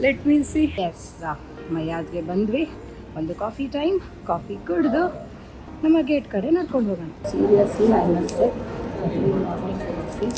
Let me see. S, ಮೈಯಾಜ್ಗೆ ಬಂದ್ವಿ. ಒಂದು coffee time. Coffee ಕುಡಿದು ನಮ್ಮ ಗೇಟ್ ಕಡೆ ನಡ್ಕೊಂಡು ಹೋಗೋಣ. Seriously I must say morning coffee.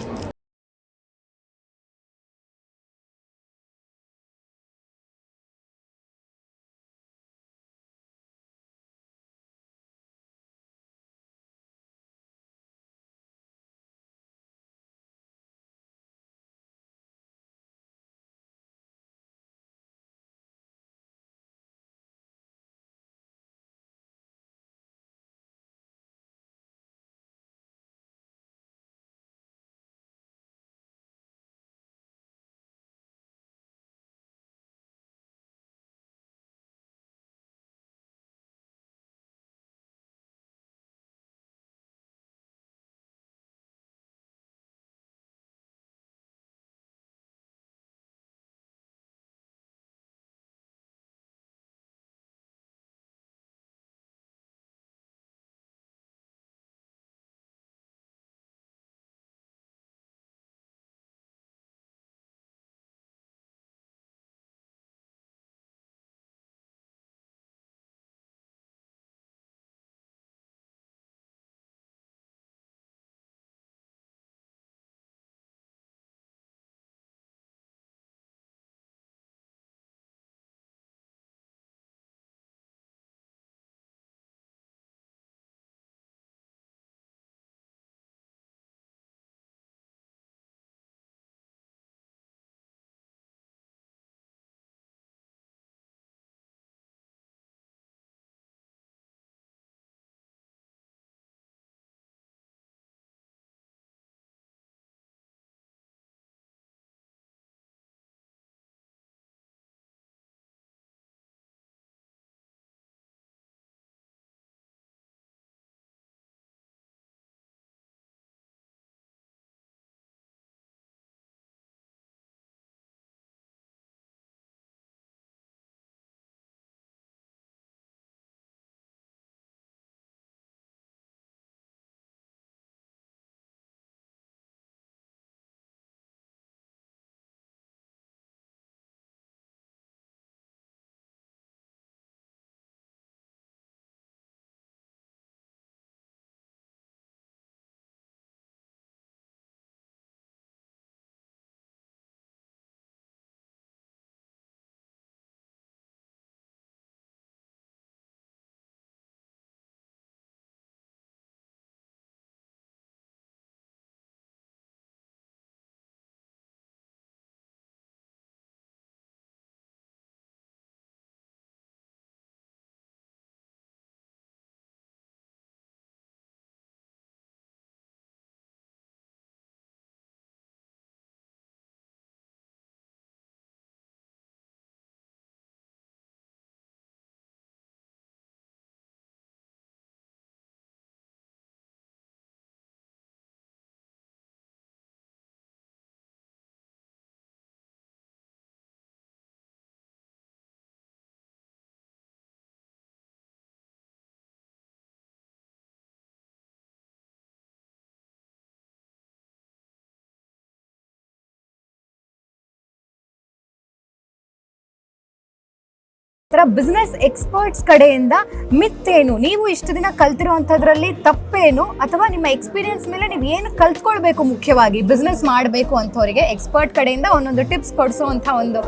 Business experts ಕಡೆಯಿಂದ ಮಿತ್ತೇನು, ನೀವು ಇಷ್ಟು ದಿನ ಕಲ್ತಿರುವಂಥದ್ರಲ್ಲಿ ತಪ್ಪೇನು, ಅಥವಾ ನಿಮ್ಮ ಎಕ್ಸ್ಪೀರಿಯನ್ಸ್ ಮೇಲೆ ನೀವು ಏನು ಕಲ್ತ್ಕೊಳ್ಬೇಕು, ಮುಖ್ಯವಾಗಿ ಬಿಸ್ನೆಸ್ ಮಾಡಬೇಕು ಅಂಥವರಿಗೆ ಎಕ್ಸ್ಪರ್ಟ್ ಕಡೆಯಿಂದ ಒಂದೊಂದು ಟಿಪ್ಸ್ ಕೊಡಿಸುವಂಥ ಒಂದು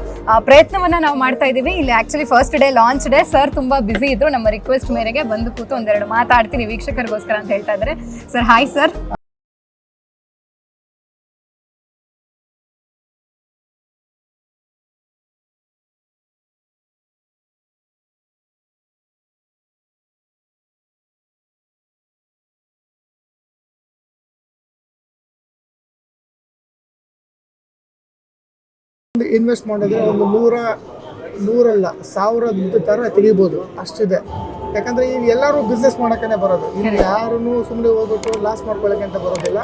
ಪ್ರಯತ್ನವನ್ನು ನಾವು ಮಾಡ್ತಾ ಇದ್ದೀವಿ. ಇಲ್ಲಿ actually first day launch day, sir ತುಂಬ ಬ್ಯುಸಿ ಇದ್ರು. ನಮ್ಮ ರಿಕ್ವೆಸ್ಟ್ ಮೇರೆಗೆ ಬಂದು ಕೂತು ಒಂದೆರಡು ಮಾತಾಡ್ತೀನಿ ವೀಕ್ಷಕರಿಗೋಸ್ಕರ ಅಂತ ಹೇಳ್ತಾ ಇದ್ದಾರೆ. Sir hi sir. ಇನ್ವೆಸ್ಟ್ ಮಾಡಿದ್ರೆ ಒಂದು ನೂರಲ್ಲ 1000 ಥರ ತೆಗಿಬೋದು, ಅಷ್ಟಿದೆ. ಯಾಕಂದರೆ ಈಗ ಎಲ್ಲರೂ ಬಿಸ್ನೆಸ್ ಮಾಡೋಕ್ಕೇ ಬರೋದು, ಇಲ್ಲಿ ಯಾರೂ ಸುಮ್ಮನೆ ಹೋಗ್ಬಿಟ್ಟು ಲಾಸ್ ಮಾಡ್ಕೊಳ್ಳೋಕೆ ಅಂತ ಬರೋದಿಲ್ಲ.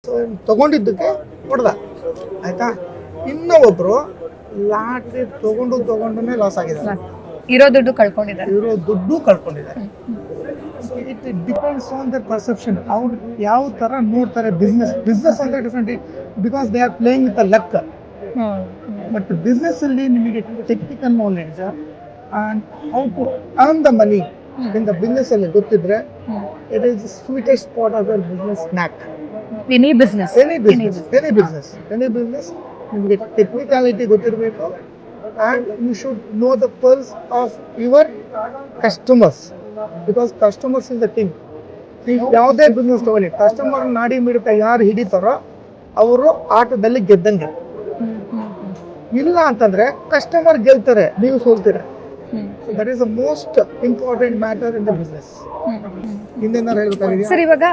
ಸೊ ತಗೊಂಡಿದ್ದಕ್ಕೆ ಹೊಡೆದ ಆಯ್ತಾ. ಇನ್ನೂ ಒಬ್ರು ಲಾಟ್ರಿ ತಗೊಂಡೇ ಲಾಸ್ ಆಗಿದ್ದಾರೆ, ಇರೋ ದುಡ್ಡು ಕಳ್ಕೊಂಡಿದ್ದಾರೆ. ಇರೋ ದುಡ್ಡು ಕಳ್ಕೊಂಡಿದ್ದಾರೆ. So it depends on the perception, ಅವ್ರು ಯಾವ ಥರ ನೋಡ್ತಾರೆ ಬಿಸ್ನೆಸ್ ಅಂದರೆ different, because they are playing with a luck. But ಬಿಸ್ನೆಸ್ಸಲ್ಲಿ ನಿಮಗೆ technical knowledge and how to earn the money in the ಬಿಸ್ನೆಸ್ಸಲ್ಲಿ ಗೊತ್ತಿದ್ರೆ it is sweetest part of your business snack. Any business any business ನಿಮಗೆ technicality ಗೊತ್ತಿರಬೇಕು and you should know the pulse of your customers, because customers is the thing. ನೀವು ಯಾವುದೇ business ತಗೊಳ್ಳಿ, customer ನಾಡಿ ಮಿಡಿತ ಯಾರು ಹಿಡಿತಾರೋ ಅವರು ಆಟದಲ್ಲಿ ಗೆದ್ದಂಗೆ. ಇಲ್ಲ ಅಂತಂದ್ರೆ ಕಸ್ಟಮರ್ ಗೆಲ್ತಾರೆ, ನೀವು ಸೋಲ್ತೀರ. That is the most important matter in the business. ಹಿಂದೇನಾರು ಹೇಳ್ಬೇಕಾಗಿದೆಯಾ ಸರ್? ಇವಾಗ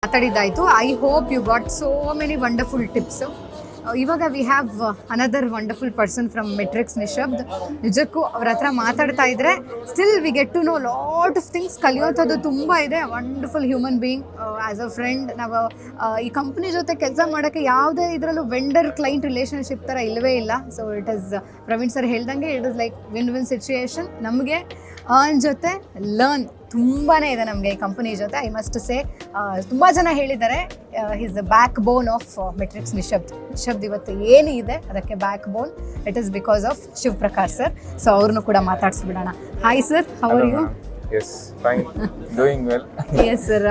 ಮಾತಾಡಿದ್ದಾಯಿತು. I hope you got so many wonderful tips. ಇವಾಗ we have another wonderful person from Metrics, Nishabd. ನಿಜಕ್ಕೂ ಅವ್ರ ಹತ್ರ ಮಾತಾಡ್ತಾ ಇದ್ರೆ still we get to know lot of things. ಕಲಿಯೋಂಥದ್ದು ತುಂಬ ಇದೆ. Wonderful human being. As a friend ನಾವು ಈ ಕಂಪ್ನಿ ಜೊತೆ ಕೆಲಸ ಮಾಡೋಕ್ಕೆ ಯಾವುದೇ ಇದರಲ್ಲೂ ವೆಂಡರ್ ಕ್ಲೈಂಟ್ ರಿಲೇಷನ್ಶಿಪ್ ಥರ ಇಲ್ಲವೇ ಇಲ್ಲ. So it is Praveen sir ಹೇಳ್ದಂಗೆ it is like win win situation. ನಮಗೆ ಅರ್ನ್ ಜೊತೆ ಲರ್ನ್ ತುಂಬಾ ಇದೆ ನಮಗೆ ಈ ಕಂಪನಿ ಜೊತೆ. ಐ ಮಸ್ಟ್ ಸೇ ತುಂಬ ಜನ ಹೇಳಿದ್ದಾರೆ is the backbone of Metrics Nishabd ಇವತ್ತು ಏನು ಇದೆ ಅದಕ್ಕೆ backbone. It is because of Shiv Prakash sir. So ಅವ್ರನ್ನೂ ಕೂಡ ಮಾತಾಡಿಸ್ಬಿಡೋಣ. Hi sir, how are you? Yes, fine. Doing well. Yes sir,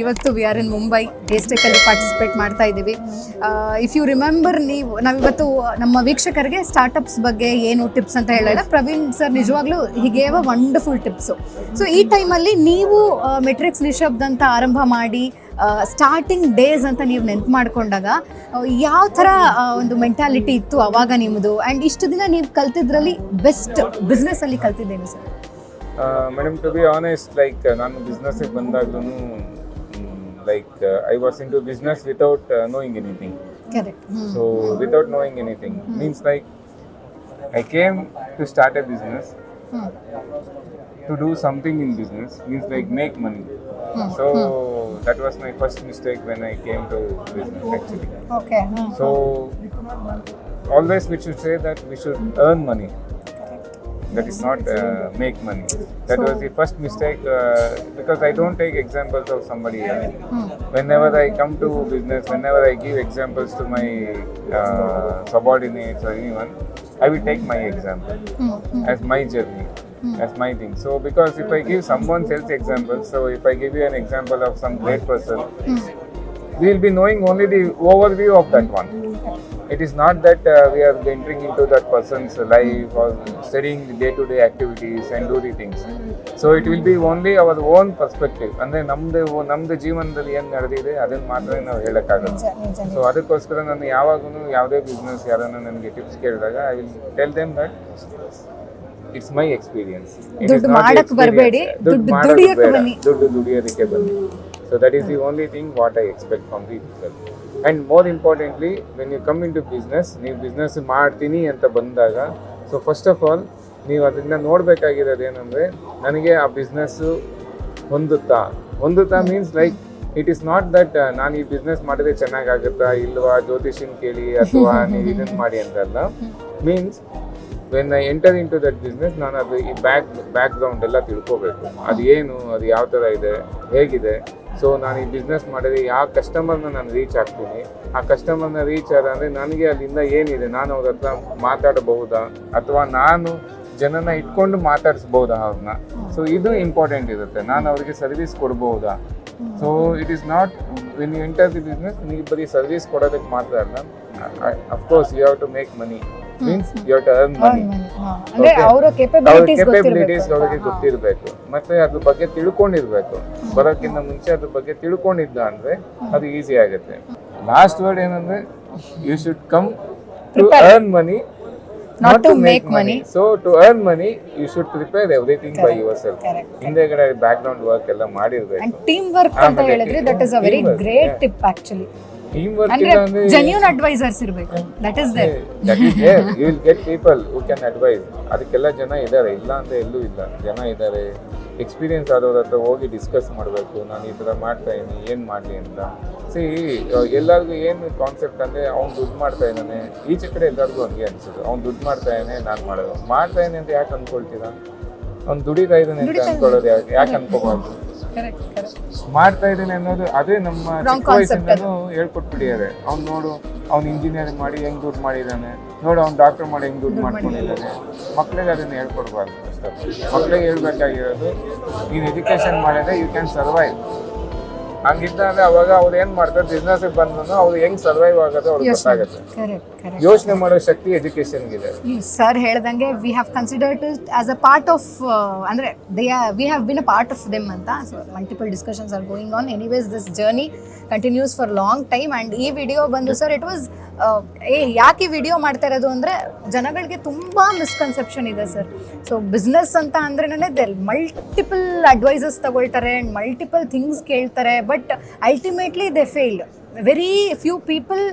ಇವತ್ತು ವಿ ಆರ್ ಇನ್ ಮುಂಬೈ. ಡೇಸ್ಟೆಕಲ್ಲಿ ಪಾರ್ಟಿಸಿಪೇಟ್ ಮಾಡ್ತಾ ಇದ್ದೀವಿ. ಇಫ್ ಯು ರಿಮೆಂಬರ್, ನಾವಿವತ್ತು ನಮ್ಮ ವೀಕ್ಷಕರಿಗೆ ಸ್ಟಾರ್ಟಪ್ಸ್ ಬಗ್ಗೆ ಏನು ಟಿಪ್ಸ್ ಅಂತ ಹೇಳಿದ್ರೆ ಪ್ರವೀಣ್ ಸರ್ ನಿಜವಾಗ್ಲೂ ಹೀಗೆ ವಂಡರ್ಫುಲ್ ಟಿಪ್ಸು. ಸೊ ಈ ಟೈಮಲ್ಲಿ ನೀವು ಮೆಟ್ರಿಕ್ಸ್ ನಿಶಬ್ದ್ ಅಂತ ಆರಂಭ ಮಾಡಿ ಸ್ಟಾರ್ಟಿಂಗ್ ಡೇಸ್ ಅಂತ ನೀವು ನೆನ್ಪು ಮಾಡ್ಕೊಂಡಾಗ ಯಾವ ಥರ ಒಂದು ಮೆಂಟಾಲಿಟಿ ಇತ್ತು ಅವಾಗ ನಿಮ್ಮದು? ಆ್ಯಂಡ್ ಇಷ್ಟು ದಿನ ನೀವು ಕಲ್ತಿದ್ರಲ್ಲಿ ಬೆಸ್ಟ್ ಬಿಸ್ನೆಸ್ಸಲ್ಲಿ ಕಲ್ತಿದ್ದೇನೆ sir? Madam, to be honest, like ನಾನು ಬಿಸ್ನೆಸ್ಸಿಗೆ ಬಂದಾಗ್ಲೂ like I was into business without knowing anything. Correct. So without knowing anything means like I came to start a business, to do something in business means like make money. So that was my first mistake when I came to business actually. Okay. So always we should say that we should earn money. That is not make money. That was the first mistake because I don't take examples of somebody else. Whenever I come to business, whenever I give examples to my subordinates or anyone, I will take my example as my journey. As my thing. So because if I give someone else example, so if I give you an example of some great person, we will be knowing only the overview of that one. It is not that we are entering into that person's life or studying the day-to-day activities and do the things. So it will be only our own perspective. ಅಂದರೆ ನಮ್ಮದು ಜೀವನದಲ್ಲಿ ಏನು ನಡೆದಿದೆ ಅದನ್ನು ಮಾತ್ರ ನಾವು ಹೇಳೋಕ್ಕಾಗಲ್ಲ. So ಅದಕ್ಕೋಸ್ಕರ ನಾನು ಯಾವಾಗೂ ಯಾವುದೇ ಬಿಸ್ನೆಸ್ ಯಾರನ್ನ ನನಗೆ ಟಿಪ್ಸ್ ಕೇಳಿದಾಗ I will tell them that it's my experience. ದುಡ್ಡು ಮಾಡಕ್ಕೆ ಬರಬೇಡಿ, ದುಡ್ಡು ದುಡಿಯೋದಕ್ಕೆ ಬನ್ನಿ. So that is the only thing what I expect from the people. And more importantly when you come into business, ನೀವು ಬಿಸ್ನೆಸ್ ಮಾಡ್ತೀನಿ ಅಂತ ಬಂದಾಗ, ಸೊ ಫಸ್ಟ್ ಆಫ್ ಆಲ್ ನೀವು ಅದನ್ನು ನೋಡಬೇಕಾಗಿರೋದು ಏನಂದರೆ, ನನಗೆ ಆ ಬಿಸ್ನೆಸ್ಸು ಹೊಂದುತ್ತಾ means like it is not that ನಾನು ಈ ಬಿಸ್ನೆಸ್ ಮಾಡಿದ್ರೆ ಚೆನ್ನಾಗಾಗುತ್ತಾ ಇಲ್ವಾ, ಜ್ಯೋತಿಷನ್ ಕೇಳಿ ಅಥವಾ ನೀವು ಇದನ್ನು ಮಾಡಿ ಅಂತಲ್ಲ. Means when I enter into that business, ನಾನು ಅದು ಈ ಬ್ಯಾಕ್ ಗ್ರೌಂಡ್ ಎಲ್ಲ ತಿಳ್ಕೋಬೇಕು. ಅದು ಏನು, ಅದು ಯಾವ ಥರ ಇದೆ, ಹೇಗಿದೆ. ಸೊ ನಾನು ಈ ಬಿಸ್ನೆಸ್ ಮಾಡಿದ್ರೆ ಯಾವ ಕಸ್ಟಮರ್ನ ನಾನು ರೀಚ್ ಆಗ್ತೀನಿ, ಆ ಕಸ್ಟಮರ್ನ ರೀಚ್ ಆದ ಅಂದರೆ ನನಗೆ ಅಲ್ಲಿಂದ ಏನಿದೆ, ನಾನು ಅವ್ರ ಹತ್ರ ಮಾತಾಡಬಹುದಾ ಅಥವಾ ನಾನು ಜನನ ಇಟ್ಕೊಂಡು ಮಾತಾಡಿಸ್ಬೋದಾ ಅವ್ರನ್ನ. ಸೊ ಇದು ಇಂಪಾರ್ಟೆಂಟ್ ಇರುತ್ತೆ. ನಾನು ಅವರಿಗೆ ಸರ್ವಿಸ್ ಕೊಡ್ಬೋದಾ. So it is not when you enter the business, ನೀವು ಬರೀ ಸರ್ವಿಸ್ ಕೊಡೋದಕ್ಕೆ ಮಾತ್ರ ಅಲ್ಲ. Of course you have to make money. Means you have to earn money. ಅವರ ಕೆಪಬಿಲಿಟೀಸ್ ಅವರಿಗೆ ಗೊತ್ತಿರಬೇಕು, ಮತ್ತೆ ಅದ್ರ ಬಗ್ಗೆ ತಿಳ್ಕೊಂಡಿರ್ಬೇಕು. ಬರೋಕ್ಕಿಂತ ಮುಂಚೆ ಅದ್ರ ಬಗ್ಗೆ ತಿಳ್ಕೊಂಡಿದ್ದ ಅಂದ್ರೆ ಅದು ಈಸಿ ಆಗುತ್ತೆ. ಲಾಸ್ಟ್ ವರ್ಡ್ ಏನಂದ್ರೆ, you should come to earn money, not to make money. So to earn money you should prepare everything by yourself. ಹಿಂದೆಗಡೆ ಬ್ಯಾಕ್ ಗ್ರೌಂಡ್ ವರ್ಕ್ ಎಲ್ಲ ಮಾಡಿರ್ಬೇಕು. and team work ಅಂತ ಹೇಳಿದ್ರೆ that is a very great tip actually. Team work ಅಂದ್ರೆ genuine advisors ಇರಬೇಕು. that is there you will get people who can advise. ಅದಕ್ಕೆಲ್ಲ ಜನ ಇದ್ದಾರೆ, ಇಲ್ಲ ಅಂತ ಎಲ್ಲೂ ಇಲ್ಲ, ಜನ ಇದ್ದಾರೆ. ಎಕ್ಸ್ಪೀರಿಯನ್ಸ್ ಆದವ್ರ ಹತ್ರ ಹೋಗಿ ಡಿಸ್ಕಸ್ ಮಾಡಬೇಕು. ನಾನು ಈ ಥರ ಮಾಡ್ತಾ ಇದ್ದೀನಿ, ಏನು ಮಾಡಲಿ ಅಂತ. ಎಲ್ಲರಿಗೂ ಏನು ಕಾನ್ಸೆಪ್ಟ್ ಅಂದರೆ, ಅವ್ನು ದುಡ್ಡು ಮಾಡ್ತಾ ಇದ್ದಾನೆ, ಈಚೆ ಕಡೆ ಎಲ್ಲರಿಗೂ ಹಂಗೆ ಅನಿಸೋದು. ಅವ್ನು ದುಡ್ಡು ಮಾಡ್ತಾ ಇದ್ದಾನೆ, ನಾನು ಮಾಡೋದು ಮಾಡ್ತಾ ಇದ್ದಾನೆ ಅಂತ ಯಾಕೆ ಅಂದ್ಕೊಳ್ತೀರಾ? ಅವ್ನು ದುಡಿತಾ ಇದ್ದಾನೆ ಅಂತ ಅಂದ್ಕೊಳ್ಳೋದು ಯಾಕೆ ಅನ್ಕೋಬಾರ್ದು? ಮಾಡ್ತಾ ಇದ್ದೀನಿ ಅನ್ನೋದು ಅದೇ ನಮ್ಮ ಚಿಕ್ಕ ವಯಸ್ಸಿಂದನೂ ಹೇಳ್ಕೊಟ್ಬಿಟ್ಟಿದ್ದಾರೆ. ಅವ್ನು ನೋಡು, ಅವ್ನು ಇಂಜಿನಿಯರಿಂಗ್ ಮಾಡಿ ಹೆಂಗೆ ದುಡ್ಡು ಮಾಡಿದ್ದಾನೆ, ನೋಡು ಅವ್ನು ಡಾಕ್ಟರ್ ಮಾಡಿ ಹೆಂಗೆ ದುಡ್ಡು ಮಾಡ್ಕೊಂಡಿದ್ದಾನೆ. ಮಕ್ಕಳಿಗೆ ಅದನ್ನು ಹೇಳ್ಕೊಡ್ಬಾರ್ದು. ಮಕ್ಕಳಿಗೆ ಹೇಳ್ಬೇಕಾಗಿರೋದು, ನೀನು ಎಜುಕೇಷನ್ ಮಾಡಿದ್ರೆ ಯು ಕ್ಯಾನ್ ಸರ್ವೈವ್. ಹಂಗಿದ್ದಾಗ ಅವಾಗ ಅವ್ರು ಏನು ಮಾಡ್ತಾರೆ, ಬಿಸ್ನೆಸ್ಗೆ ಬಂದ್ರು ಅವ್ರು ಹೆಂಗೆ ಸರ್ವೈವ್ ಆಗೋದು ಅವ್ರಿಗೆ ಗೊತ್ತಾಗುತ್ತೆ. ಯೋಚನೆ ಮಾಡೋ ಶಕ್ತಿ ಎಜುಕೇಷನ್ಗಿದೆ. ಸರ್ ಹೇಳ್ದಂಗೆ we have considered as a part of, ಅಂದರೆ we have been a part of them ಅಂತ. So multiple discussions are going on. Anyways this journey continues for long time. And ಈ ವಿಡಿಯೋ ಬಂದು ಸರ್, ಇಟ್ ವಾಸ್ ಯಾಕೆ video ಮಾಡ್ತಾ ಇರೋದು ಅಂದರೆ ಜನಗಳಿಗೆ ತುಂಬ ಮಿಸ್ಕನ್ಸೆಪ್ಷನ್ ಇದೆ ಸರ್. ಸೊ ಬಿಸ್ನೆಸ್ ಅಂತ ಅಂದ್ರೇ ಮಲ್ಟಿಪಲ್ ಅಡ್ವೈಸಸ್ ತಗೊಳ್ತಾರೆ ಆ್ಯಂಡ್ ಮಲ್ಟಿಪಲ್ ಥಿಂಗ್ಸ್ ಕೇಳ್ತಾರೆ, but ultimately they fail. Very few people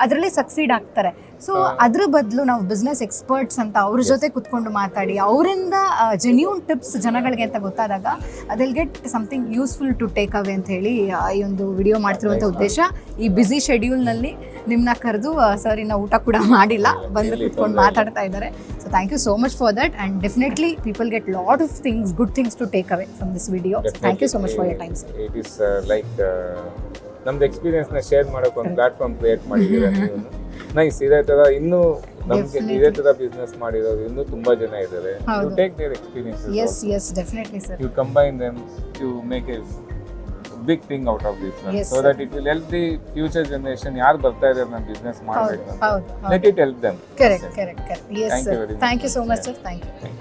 ಅದರಲ್ಲಿ ಸಕ್ಸೀಡ್ ಆಗ್ತಾರೆ. ಸೊ ಅದ್ರ ಬದಲು ನಾವು ಬಿಸ್ನೆಸ್ ಎಕ್ಸ್ಪರ್ಟ್ಸ್ ಅಂತ ಅವ್ರ ಜೊತೆ ಕುತ್ಕೊಂಡು ಮಾತಾಡಿ ಅವರಿಂದ ಜೆನ್ಯೂನ್ ಟಿಪ್ಸ್ ಜನಗಳಿಗೆ ಅಂತ ಗೊತ್ತಾದಾಗ ಅದಲ್ get something useful to take away ಅಂತ ಹೇಳಿ ಈ ಒಂದು ವಿಡಿಯೋ ಮಾಡ್ತಿರುವಂಥ ಉದ್ದೇಶ. ಈ ಬ್ಯುಸಿ ಶೆಡ್ಯೂಲ್ನಲ್ಲಿ ನಿಮ್ಮನ್ನ ಕರೆದು ಸರ್ ಇನ್ನು ಊಟ ಕೂಡ ಮಾಡಿಲ್ಲ, ಬಂದು ಕುತ್ಕೊಂಡು ಮಾತಾಡ್ತಾ ಇದ್ದಾರೆ. So thank you so much for that, and definitely people get lot of things, good things to take away from this video. Thank you so much for your time sir. It is like ನಮ್ದು ಎಕ್ಸ್ಪೀರಿಯನ್ಸ್ನ share ಮಾಡೋಕೆ ಒಂದು platform create ಮಾಡಿದ್ದೀರಾ ನೀವು. Nice. ಇದೇ ಥರ ಇನ್ನೂ ನಮಗೆ ಇದೇ ಥರ ಬಿಸ್ನೆಸ್ ಮಾಡಿರೋರು ಇನ್ನೂ ತುಂಬ ಜನ ಇದ್ದಾರೆ. You take their experiences. Yes, yes, definitely sir. You combine them to make a big thing out of this one. Yes, So sir. that it will help the future generation. ಯಾರು ಬರ್ತಾ ಇದ್ದಾರೆ ನಮ್ಮ business ಮಾಡಬೇಕು, ಹೌದು let it help them. correct. Yes Thank you sir, very much. thank you so much sir, thank you.